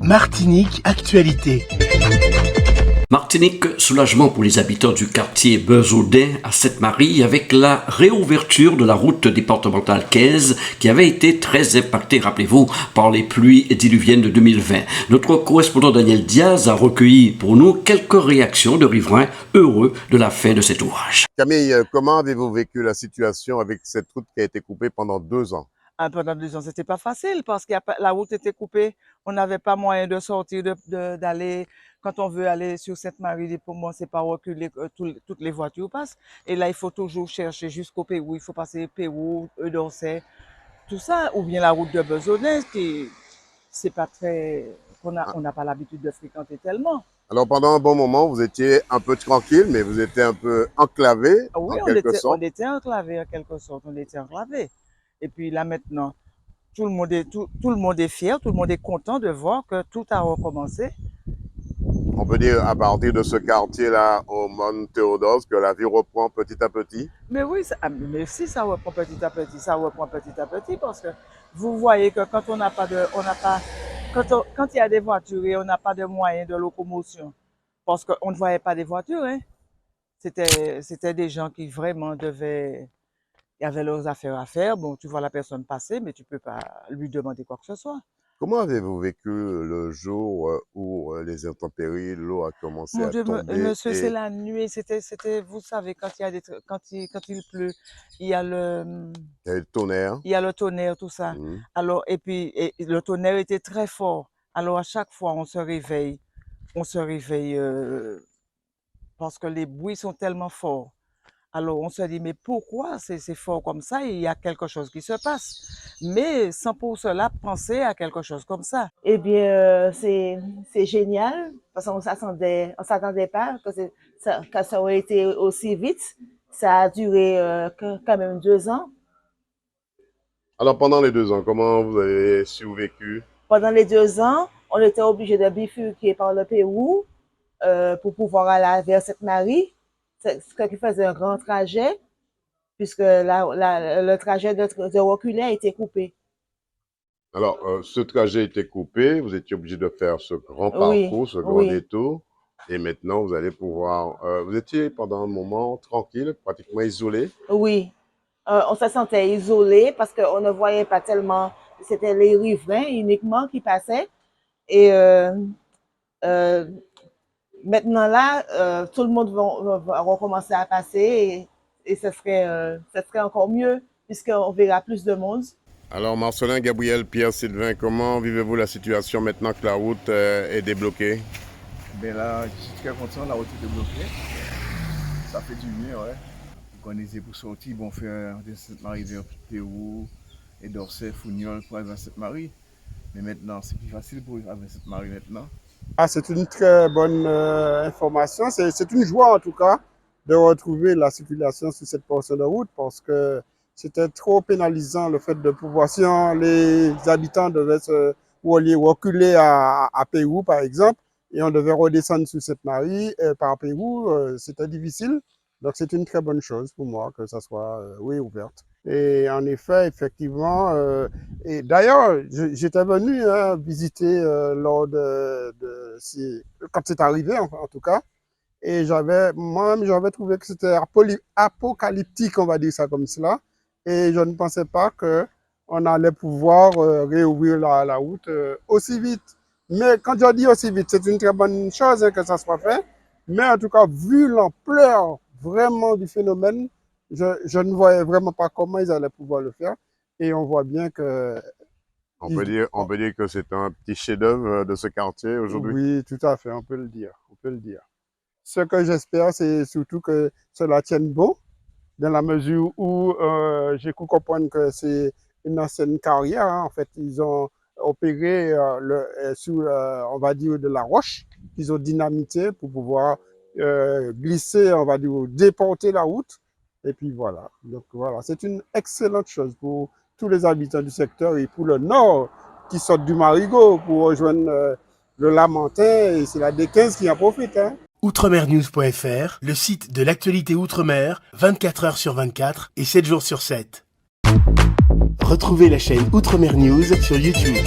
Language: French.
Martinique Actualité. Martinique, soulagement pour les habitants du quartier Beuzaudet à Sainte-Marie avec la réouverture de la route départementale 15 qui avait été très impactée, rappelez-vous, par les pluies diluviennes de 2020. Notre correspondant Daniel Diaz a recueilli pour nous quelques réactions de riverains heureux de la fin de cet ouvrage. Camille, comment avez-vous vécu la situation avec cette route qui a été coupée pendant 2 ans? Pendant 2 ans, c'était pas facile parce que la route était coupée. On n'avait pas moyen de sortir, d'aller. Quand on veut aller sur Sainte-Marie, pour moi, c'est pas reculer, toutes les voitures passent. Et là, il faut toujours chercher jusqu'au Pérou. Il faut passer Pérou, d'Orsay, tout ça. Ou bien la route de Beuzaudet, qui, c'est pas très, on n'a pas l'habitude de fréquenter tellement. Alors pendant un bon moment, vous étiez un peu tranquille, mais vous étiez un peu enclavé, Oui, en quelque sorte. on était enclavé en quelque sorte. On était enclavé. Et puis là maintenant, tout le monde est fier, tout le monde est content de voir que tout a recommencé. On peut dire à partir de ce quartier-là, au Mont Théodose, que la vie reprend petit à petit. Mais oui, mais si ça reprend petit à petit, ça reprend petit à petit parce que vous voyez que quand quand il y a des voitures et on n'a pas de moyens de locomotion, parce qu'on ne voyait pas des voitures, hein. C'était des gens qui vraiment il y avait leurs affaires à faire. Bon, tu vois la personne passer, mais tu peux pas lui demander quoi que ce soit. Comment avez-vous vécu le jour où les intempéries, l'eau a commencé Mon à Dieu, tomber monsieur, c'est et la nuit. Vous savez, quand il y a quand il pleut, il y a il y a eu le tonnerre? il y a le tonnerre, tout ça. Mhm. Alors, et puis, le tonnerre était très fort. Alors, à chaque fois, on se réveille parce que les bruits sont tellement forts. Alors, on se dit, mais pourquoi c'est fort comme ça? Il y a quelque chose qui se passe. Mais sans pour cela penser à quelque chose comme ça. Eh bien, c'est génial parce qu'on s'attendait pas que ça aurait été aussi vite. Ça a duré quand même 2 ans. Alors pendant les 2 ans, comment vous avez survécu? Pendant les 2 ans, on était obligé de bifurquer par le Pérou pour pouvoir aller vers Sainte-Marie, ce qui faisait un grand trajet puisque le trajet de reculer a été coupé. Alors, ce trajet était coupé, vous étiez obligé de faire ce grand Oui, parcours, ce grand oui. détour, et maintenant vous allez pouvoir... vous étiez pendant un moment tranquille, pratiquement isolé. Oui, on se sentait isolé parce qu'on ne voyait pas tellement, c'était les riverains uniquement qui passaient. Et maintenant là, tout le monde va recommencer à passer et ce serait encore mieux puisqu'on verra plus de monde. Alors Marcelin, Gabriel, Pierre, Sylvain, comment vivez-vous la situation maintenant que la route est débloquée? Ben là, je suis très content, la route est débloquée. Ça fait du bien, ouais. Quand on était pour sortir, bon, faire de Sainte-Marie vers Pérou et d'Orsay, Founiol pour aller à Sainte-Marie. Mais maintenant, c'est plus facile pour aller à Sainte-Marie maintenant. Ah, c'est une très bonne information. C'est une joie en tout cas de retrouver la circulation sur cette portion de route parce que c'était trop pénalisant le fait de pouvoir, si les habitants devaient reculer à Pérou par exemple, et on devait redescendre sur Sainte-Marie par Pérou, c'était difficile. Donc c'est une très bonne chose pour moi que ça soit réouverte. Et en effet, effectivement, et d'ailleurs, j'étais venu visiter quand c'est arrivé en tout cas, et moi-même j'avais trouvé que c'était apocalyptique, on va dire ça comme cela, et je ne pensais pas qu'on allait pouvoir réouvrir la route aussi vite. Mais quand je dis aussi vite, c'est une très bonne chose que ça soit fait, mais en tout cas, vu l'ampleur vraiment du phénomène, je ne voyais vraiment pas comment ils allaient pouvoir le faire. Et on voit bien que... On peut dire que c'est un petit chef-d'œuvre de ce quartier aujourd'hui. Oui, tout à fait, on peut le dire. On peut le dire. Ce que j'espère, c'est surtout que cela tienne bon, dans la mesure où j'ai cru comprendre que c'est une ancienne carrière. Hein. En fait, ils ont opéré sous, on va dire, de la roche qu'ils ont dynamité pour pouvoir glisser, on va dire, déporter la route. Et puis voilà. Donc voilà, c'est une excellente chose pour tous les habitants du secteur et pour le nord qui sortent du Marigot pour rejoindre le Lamentin. Et c'est la D15 qui en profite. Hein. Outremernews.fr, le site de l'actualité outre-mer, 24 heures sur 24 et 7 jours sur 7. Retrouvez la chaîne Outremer News sur YouTube.